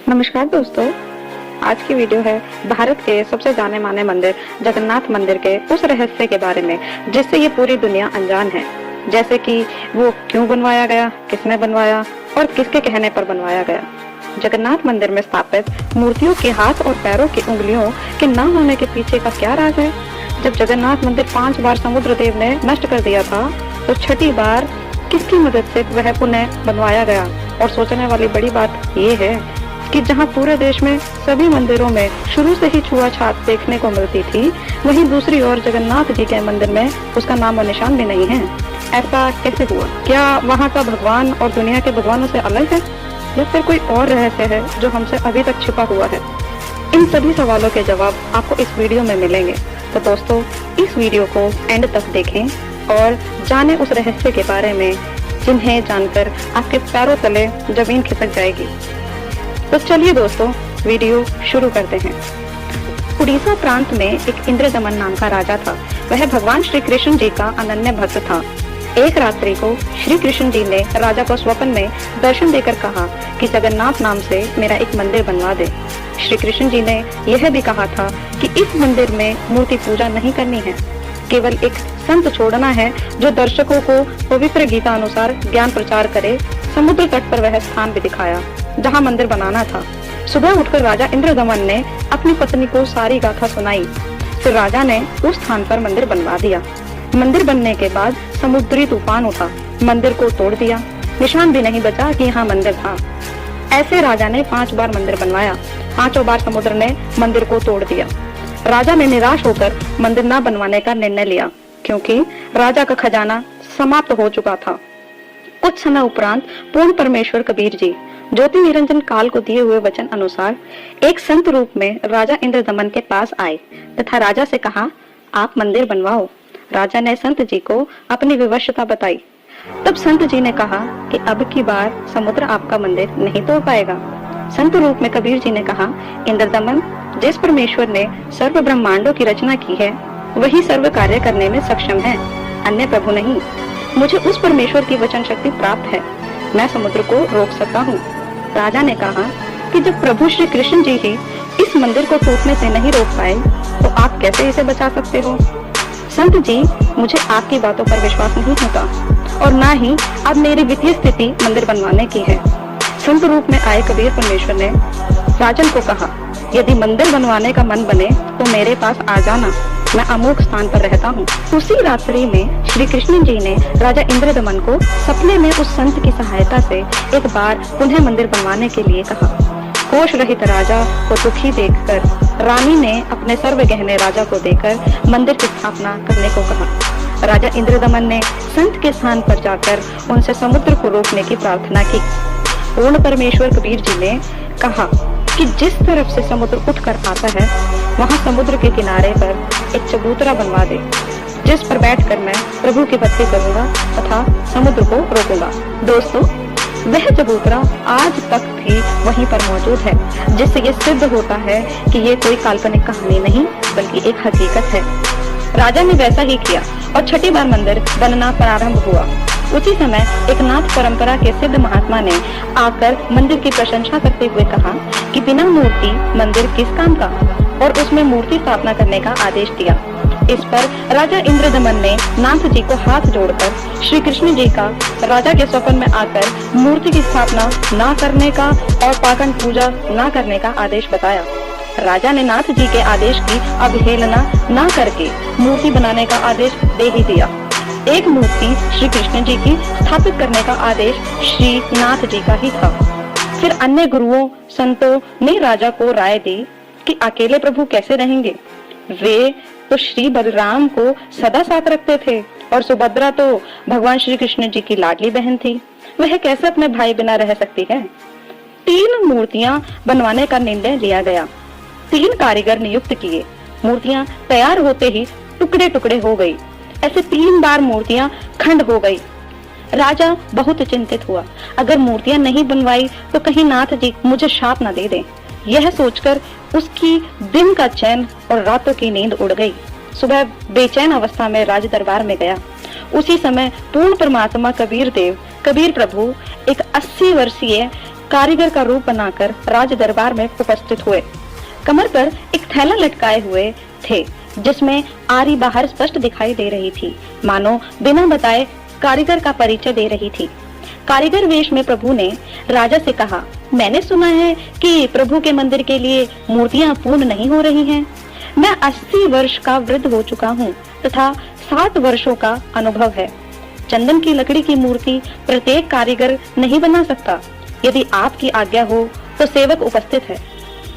नमस्कार दोस्तों, आज की वीडियो है भारत के सबसे जाने माने मंदिर जगन्नाथ मंदिर के उस रहस्य के बारे में जिससे ये पूरी दुनिया अनजान है। जैसे कि वो क्यों बनवाया गया, किसने बनवाया और किसके कहने पर बनवाया गया। जगन्नाथ मंदिर में स्थापित मूर्तियों के हाथ और पैरों की उंगलियों के न होने के पीछे का क्या राज है। जब जगन्नाथ मंदिर 5 बार समुद्र देव ने नष्ट कर दिया था तो छठी बार किसकी मदद से वह पुनः बनवाया गया। और सोचने वाली बड़ी बात ये है कि जहां पूरे देश में सभी मंदिरों में शुरू से ही छुआछूत देखने को मिलती थी, वहीं दूसरी ओर जगन्नाथ जी के मंदिर में उसका नाम और निशान भी नहीं है। ऐसा कैसे हुआ? क्या वहां का भगवान और दुनिया के भगवानों से अलग है या फिर कोई और रहस्य है जो हमसे अभी तक छिपा हुआ है? इन सभी सवालों के जवाब आपको इस वीडियो में मिलेंगे। तो दोस्तों, इस वीडियो को एंड तक देखें और जाने उस रहस्य के बारे में जिन्हें जानकर आपके पैरों तले जमीन खिसक जाएगी। तो चलिए दोस्तों, वीडियो शुरू करते हैं। उड़ीसा प्रांत में एक इंद्रदमन नाम का राजा था। वह भगवान श्री कृष्ण जी का अनन्य भक्त था। एक रात्रि को श्री कृष्ण जी ने राजा को स्वप्न में दर्शन देकर कहा कि जगन्नाथ नाम से मेरा एक मंदिर बनवा दे। श्री कृष्ण जी ने यह भी कहा था कि इस मंदिर में मूर्ति पूजा नहीं करनी है, केवल एक संत छोड़ना है जो दर्शकों को पवित्र गीता अनुसार ज्ञान प्रचार करे। समुद्र तट पर वह स्थान भी दिखाया जहां मंदिर बनाना था। सुबह उठकर राजा इंद्रदमन ने अपनी पत्नी को सारी गाथा सुनाई। फिर राजा ने उस स्थान पर मंदिर बनवा दिया। मंदिर बनने के बाद समुद्री तूफान उठा, मंदिर को तोड़ दिया, निशान भी नहीं बचा कि यहाँ मंदिर था। ऐसे राजा ने 5 बार मंदिर बनवाया। 5 बार समुद्र ने मंदिर को तोड़ दिया। राजा ने निराश होकर मंदिर न बनवाने का निर्णय लिया, क्योंकि राजा का खजाना समाप्त हो चुका था। कुछ समय उपरांत पूर्ण परमेश्वर कबीर जी ज्योति निरंजन काल को दिए हुए वचन अनुसार एक संत रूप में राजा इंद्रदमन के पास आए तथा राजा से कहा, आप मंदिर बनवाओ। राजा ने संत जी को अपनी विवशता बताई। तब संत जी ने कहा कि अब की बार समुद्र आपका मंदिर नहीं तोड़ पाएगा। संत रूप में कबीर जी ने कहा, इंद्रदमन, जिस परमेश्वर ने सर्व ब्रह्मांडों की रचना की है वही सर्व कार्य करने में सक्षम है, अन्य प्रभु नहीं। मुझे उस परमेश्वर की वचन शक्ति प्राप्त है, मैं समुद्र को रोक सकता हूँ। राजा ने कहा कि जब प्रभु श्री कृष्ण जी ही इस मंदिर को टूटने से नहीं रोक पाए तो आप कैसे इसे बचा सकते हो? संत जी, मुझे आपकी बातों पर विश्वास नहीं होता और ना ही अब मेरी वित्तीय स्थिति मंदिर बनवाने की है। संत रूप में आए कबीर परमेश्वर ने राजन को कहा, यदि मंदिर बनवाने का मन बने तो मेरे पास आ जाना, मैं अमोघ स्थान पर रहता हूँ। उसी रात्रि में श्री कृष्ण जी ने राजा इंद्रदमन को सपने में उस संत की सहायता से एक बार पुनः मंदिर बनवाने के लिए कहा। कोष रहित राजा को दुखी देखकर रानी ने अपने सर्व गहने राजा को देकर मंदिर की स्थापना करने को कहा। राजा इंद्रदमन ने संत के स्थान पर जाकर उनसे समुद्र को रोकने की प्रार्थना की। पूर्ण परमेश्वर कबीर जी ने कहा कि जिस तरफ से समुद्र उठकर आता है वहां समुद्र के किनारे पर एक चबूतरा बनवा दे, जिस पर बैठकर मैं प्रभु की भक्ति करूंगा तथा समुद्र को रोकूंगा। दोस्तों, वह चबूतरा आज तक भी वहीं पर मौजूद है, जिससे ये सिद्ध होता है कि ये कोई काल्पनिक कहानी नहीं बल्कि एक हकीकत है। राजा ने वैसा ही किया और छठी बार मंदिर बनना प्रारंभ हुआ। उसी समय एक नाथ परंपरा के सिद्ध महात्मा ने आकर मंदिर की प्रशंसा करते हुए कहा कि बिना मूर्ति मंदिर किस काम का, और उसमें मूर्ति स्थापना करने का आदेश दिया। इस पर राजा इंद्रदमन ने नाथ जी को हाथ जोड़कर श्री कृष्ण जी का राजा के स्वप्न में आकर मूर्ति की स्थापना न करने का और पाकन पूजा न करने का आदेश बताया। राजा ने नाथ जी के आदेश की अवहेलना न करके मूर्ति बनाने का आदेश दे ही दिया। एक मूर्ति श्री कृष्ण जी की स्थापित करने का आदेश श्री नाथ जी का ही था। फिर अन्य गुरुओं संतों ने राजा को राय दी कि अकेले प्रभु कैसे रहेंगे। वे तो श्री बलराम को सदा साथ रखते थे और सुभद्रा तो भगवान श्री कृष्ण जी की लाडली बहन थी, वह कैसे अपने भाई बिना रह सकती है। 3 मूर्तियां बनवाने का निर्णय लिया गया। 3 कारीगर नियुक्त किए। मूर्तियां तैयार होते ही टुकड़े टुकड़े हो गई। ऐसे 3 बार मूर्तियां खंड हो गई। राजा बहुत चिंतित हुआ, अगर मूर्तियां नहीं बनवाई तो कहीं नाथ जी मुझे शाप न दे दें। यह सोचकर उसकी दिन का चैन और रातों की नींद उड़ गई। सुबह बेचैन अवस्था में राज दरबार में गया। उसी समय पूर्ण परमात्मा कबीर प्रभु एक 80 वर्षीय कारीगर का रूप बनाकर राज दरबार में उपस्थित हुए। कमर पर एक थैला लटकाए हुए थे जिसमें आरी बाहर स्पष्ट दिखाई दे रही थी, मानो बिना बताए कारीगर का परिचय दे रही थी। कारीगर वेश में प्रभु ने राजा से कहा, मैंने सुना है कि प्रभु के मंदिर के लिए मूर्तियां पूर्ण नहीं हो रही हैं। मैं 80 वर्ष का वृद्ध हो चुका हूँ तथा 7 वर्षों का अनुभव है। चंदन की लकड़ी की मूर्ति प्रत्येक कारीगर नहीं बना सकता। यदि आपकी आज्ञा हो तो सेवक उपस्थित है।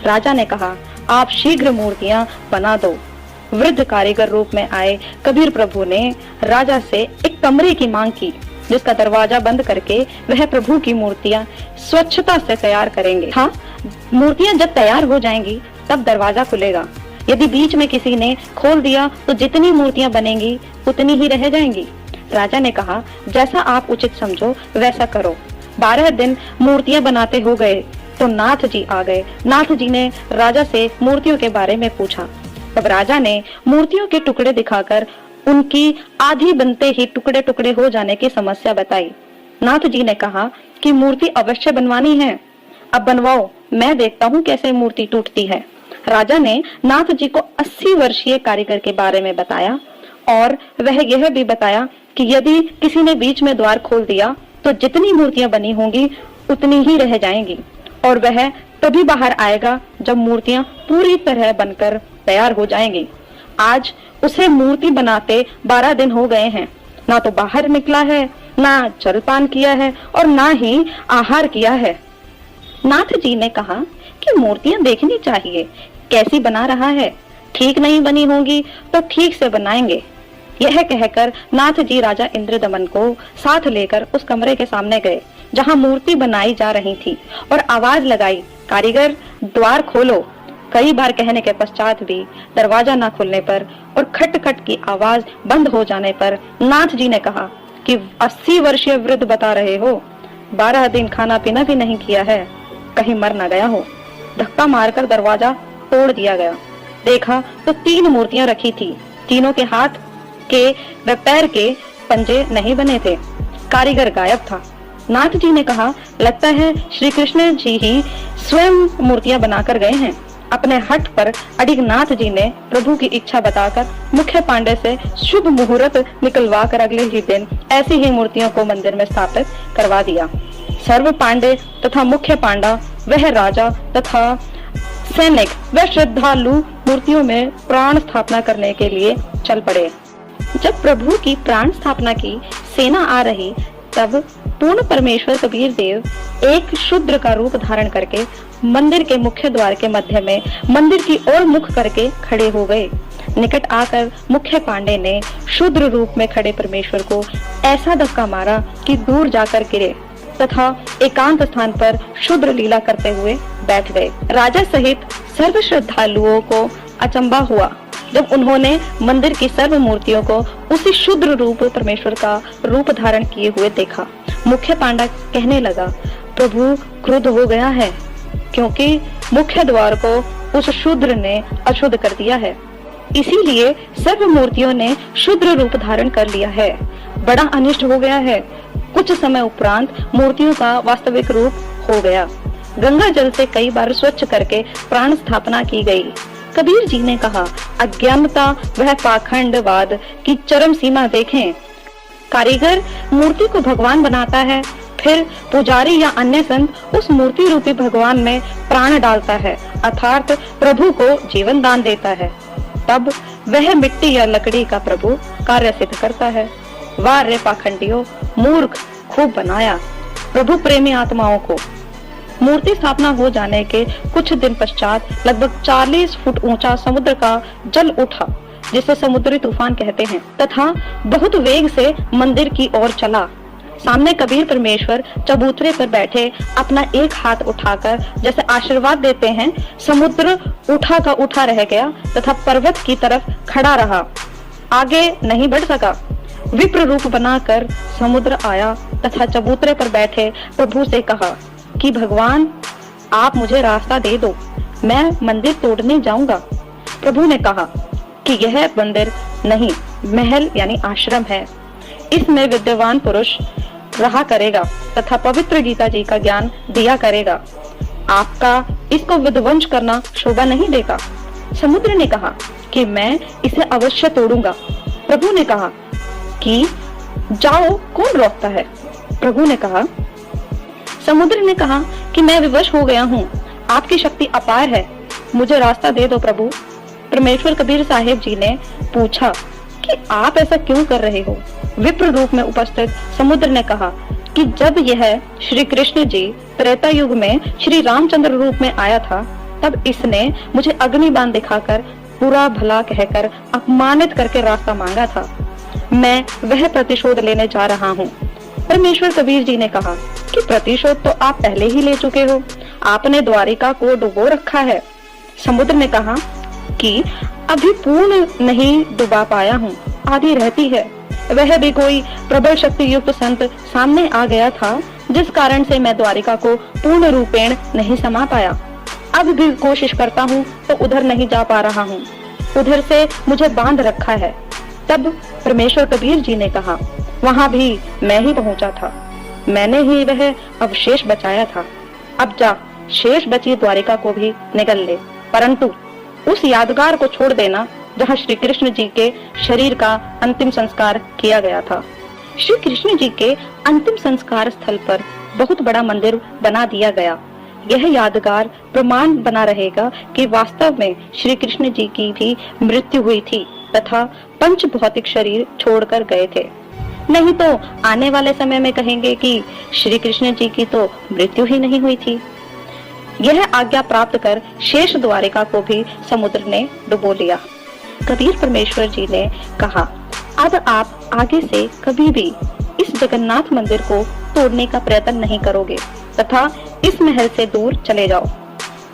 राजा ने कहा, आप शीघ्र मूर्तियां बना दो। वृद्ध कारीगर रूप में आए कबीर प्रभु ने राजा से एक कमरे की मांग की जिसका दरवाजा बंद करके वह प्रभु की मूर्तियां स्वच्छता से तैयार करेंगे। हाँ, मूर्तियां जब तैयार हो जाएंगी तब दरवाजा खुलेगा। यदि बीच में किसी ने खोल दिया तो जितनी मूर्तियां बनेंगी उतनी ही रह जाएंगी। राजा ने कहा, जैसा आप उचित समझो वैसा करो। 12 दिन मूर्तियां बनाते हो गए तो नाथ जी आ गए। नाथ जी ने राजा से मूर्तियों के बारे में पूछा। तब राजा ने मूर्तियों के टुकड़े दिखाकर उनकी आधी बनते ही टुकड़े टुकड़े हो जाने की समस्या बताई। नाथ जी ने कहा कि मूर्ति अवश्य बनवानी है, अब बनवाओ, मैं देखता हूँ कैसे मूर्ति टूटती है। राजा ने नाथ जी को 80 वर्षीय कारीगर के बारे में बताया और वह यह भी बताया कि यदि किसी ने बीच में द्वार खोल दिया तो जितनी मूर्तियां बनी होंगी उतनी ही रह जाएंगी और वह तभी बाहर आएगा जब मूर्तियां पूरी तरह बनकर तैयार हो जाएंगी। आज उसे मूर्ति बनाते 12 दिन हो गए हैं। ना तो बाहर निकला है, ना जलपान किया है और ना ही आहार किया है। नाथ जी ने कहा कि मूर्तियां देखनी चाहिए, कैसी बना रहा है। ठीक नहीं बनी होंगी तो ठीक से बनाएंगे। यह कहकर नाथ जी राजा इंद्रदमन को साथ लेकर उस कमरे के सामने गए जहां मूर्ति बनाई जा रही थी और आवाज लगाई, कारीगर द्वार खोलो। कई बार कहने के पश्चात भी दरवाजा न खुलने पर और खट खट की आवाज बंद हो जाने पर नाथ जी ने कहा कि 80 वर्षीय वृद्ध बता रहे हो, 12 दिन खाना पीना भी नहीं किया है, कहीं मर न गया हो। धक्का मारकर दरवाजा तोड़ दिया गया। देखा तो 3 मूर्तियां रखी थी। तीनों के हाथ के व पैर के पंजे नहीं बने थे। कारीगर गायब था। नाथ जी ने कहा, लगता है श्री कृष्ण जी ही स्वयं मूर्तियां बनाकर गए हैं। अपने हट पर अडिग नाथ जी ने प्रभु की इच्छा बताकर मुख्य पांडे से शुभ मुहूर्त निकलवा कर अगले ही दिन ऐसी ही मूर्तियों को मंदिर में स्थापित करवा दिया। सर्व पांडे तथा मुख्य पांडा, वह राजा तथा सैनिक व श्रद्धालु मूर्तियों में प्राण स्थापना करने के लिए चल पड़े। जब प्रभु की प्राण स्थापना की सेना आ रही तब पूर्ण परमेश्वर कबीर देव एक शूद्र का रूप धारण करके मंदिर के मुख्य द्वार के मध्य में मंदिर की ओर मुख करके खड़े हो गए। निकट आकर मुख्य पांडे ने शूद्र रूप में खड़े परमेश्वर को ऐसा धक्का मारा कि दूर जाकर गिरे तथा एकांत स्थान पर शूद्र लीला करते हुए बैठ गए। राजा सहित सर्व श्रद्धालुओं को अचंभा हुआ जब उन्होंने मंदिर की सर्व मूर्तियों को उसी शूद्र रूप परमेश्वर का रूप धारण किए हुए देखा। मुख्य पांडा कहने लगा, प्रभु क्रुद्ध हो गया है क्योंकि मुख्य द्वार को उस शूद्र ने अशुद्ध कर दिया है, इसीलिए सर्व मूर्तियों ने शूद्र रूप धारण कर लिया है। बड़ा अनिष्ट हो गया है। कुछ समय उपरांत मूर्तियों का वास्तविक रूप हो गया। गंगा जल से कई बार स्वच्छ करके प्राण स्थापना की गई। कबीर जी ने कहा, अज्ञानता वह पाखंडवाद की चरम सीमा देखें। कारीगर मूर्ति को भगवान बनाता है, फिर पुजारी या अन्य संत उस मूर्ति रूपी भगवान में प्राण डालता है, अर्थात प्रभु को जीवन दान देता है। तब वह मिट्टी या लकड़ी का प्रभु कार्य सिद्ध करता है। वाह रे पाखंडियों, मूर्ख, खूब बनाया। प्रभु प्रेमी आत्माओं को। मूर्ति स्थापना हो जाने के कुछ दिन पश्चात लगभग 40 फुट ऊंचा समुद्र का जल उठा, जिसे समुद्री तूफान कहते हैं, तथा बहुत वेग से मंदिर की ओर चला। सामने कबीर परमेश्वर चबूतरे पर बैठे अपना एक हाथ उठाकर जैसे आशीर्वाद देते हैं, समुद्र उठा का उठा रह गया तथा पर्वत की तरफ खड़ा रहा, आगे नहीं बढ़ सका। विप्र रूप बनाकर समुद्र आया तथा चबूतरे पर बैठे प्रभु से कहा कि भगवान, आप मुझे रास्ता दे दो, मैं मंदिर तोड़ने जाऊंगा। प्रभु ने कहा कि यह मंदिर नहीं, महल यानी आश्रम है। इसमें विद्वान पुरुष रहा करेगा तथा पवित्र गीता जी का ज्ञान दिया करेगा। आपका इसको विध्वंस करना शोभा नहीं देगा। समुद्र ने कहा कि मैं इसे अवश्य तोड़ूंगा। प्रभु ने कहा कि जाओ, कौन रोकता है? प्रभु ने कहा, समुद्र ने कहा कि मैं विवश हो गया हूँ, आपकी शक्ति अपार है, मुझे रास्ता दे दो प्रभु। परमेश्वर कबीर साहिब जी ने पूछा कि आप ऐसा क्यों कर रहे हो? विप्र रूप में उपस्थित समुद्र ने कहा कि जब यह श्री कृष्ण जी त्रेता युग में श्री रामचंद्र रूप में आया था, तब इसने मुझे अग्निबाण दिखाकर बुरा भला कहकर अपमानित करके रास्ता मांगा था। मैं वह प्रतिशोध लेने जा रहा हूँ। परमेश्वर कबीर जी ने कहा कि प्रतिशोध तो आप पहले ही ले चुके हो, आपने द्वारिका को डुबो रखा है। समुद्र ने कहा कि अभी पूर्ण नहीं डुबा पाया हूँ, आधी रहती है। वह भी कोई प्रबल शक्ति युक्त संत सामने आ गया था, जिस कारण से मैं द्वारिका को पूर्ण रूपेण नहीं समा पाया। अब भी कोशिश करता हूँ तो उधर नहीं जा पा रहा हूँ, उधर से मुझे बांध रखा है। तब परमेश्वर कबीर जी ने कहा, वहाँ भी मैं ही पहुँचा था, मैंने ही वह अवशेष बचाया था। अब जा, शेष बची द्वारिका को भी निगल ले, परंतु उस यादगार को छोड़ देना जहाँ श्री कृष्ण जी के शरीर का अंतिम संस्कार किया गया था। श्री कृष्ण जी के अंतिम संस्कार स्थल पर बहुत बड़ा मंदिर बना दिया गया। यह यादगार प्रमाण बना रहेगा कि वास्तव में श्री कृष्ण जी की भी मृत्यु हुई थी तथा पंच भौतिक शरीर छोड़कर गए थे। नहीं तो आने वाले समय में कहेंगे कि श्री कृष्ण जी की तो मृत्यु ही नहीं हुई थी। यह आज्ञा प्राप्त कर शेष द्वारिका को भी समुद्र ने डुबो लिया। कबीर परमेश्वर जी ने कहा, अब आप आगे से कभी भी इस जगन्नाथ मंदिर को तोड़ने का प्रयत्न नहीं करोगे तथा इस महल से दूर चले जाओ।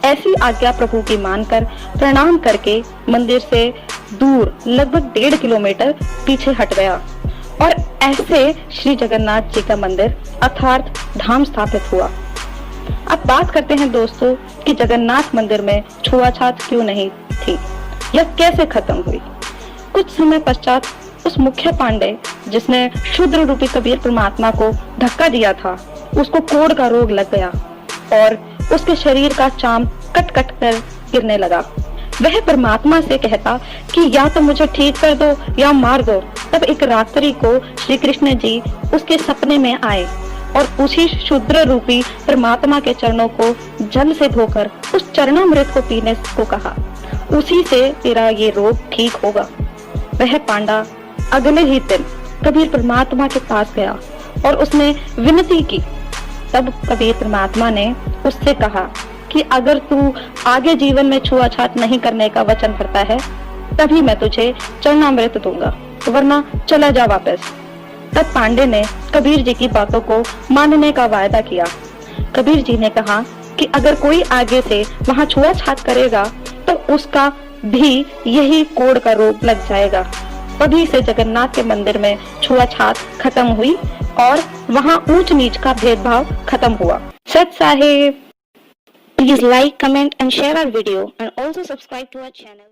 ऐसी आज्ञा प्रभु की मानकर प्रणाम करके मंदिर से दूर लगभग 1.5 किलोमीटर पीछे हट गया और ऐसे श्री जगन्नाथ जी का मंदिर अर्थात धाम स्थापित हुआ। अब बात करते हैं दोस्तों कि जगन्नाथ मंदिर में छुआछूत क्यों नहीं थी, यह कैसे खत्म हुई। कुछ समय पश्चात उस मुख्य पांडे जिसने शूद्र रूपी कबीर परमात्मा को धक्का दिया था, उसको कोढ़ का रोग लग गया और उसके शरीर का चाम कट कट कर गिरने लगा। वह परमात्मा से कहता कि या तो मुझे ठीक कर दो या मार दो। तब एक रात्रि को श्री कृष्ण जी उसके सपने में आए और उसी शूद्र रूपी परमात्मा के चरणों को जल से धोकर उस चरणामृत को पीने को कहा, उसी से तेरा ये रोग ठीक होगा। वह पांडा अगले ही दिन कबीर परमात्मा के पास गया और उसने विनती की। तब कबीर परमात्मा ने उससे कहा कि अगर तू आगे जीवन में छुआछूत नहीं करने का वचन करता है तभी मैं तुझे चरणामृत दूंगा, वरना चला जा वापस। तब पांडे ने कबीर जी की बातों को मानने का वायदा किया। कबीर जी ने कहा कि अगर कोई आगे से वहाँ छुआछूत करेगा तो उसका भी यही कोढ़ का रोग लग जाएगा। तभी से जगन्नाथ के मंदिर में छुआछूत खत्म हुई और वहाँ ऊंच नीच का भेदभाव खत्म हुआ। सत Sahib. Please like, comment and share our video and also subscribe to our channel.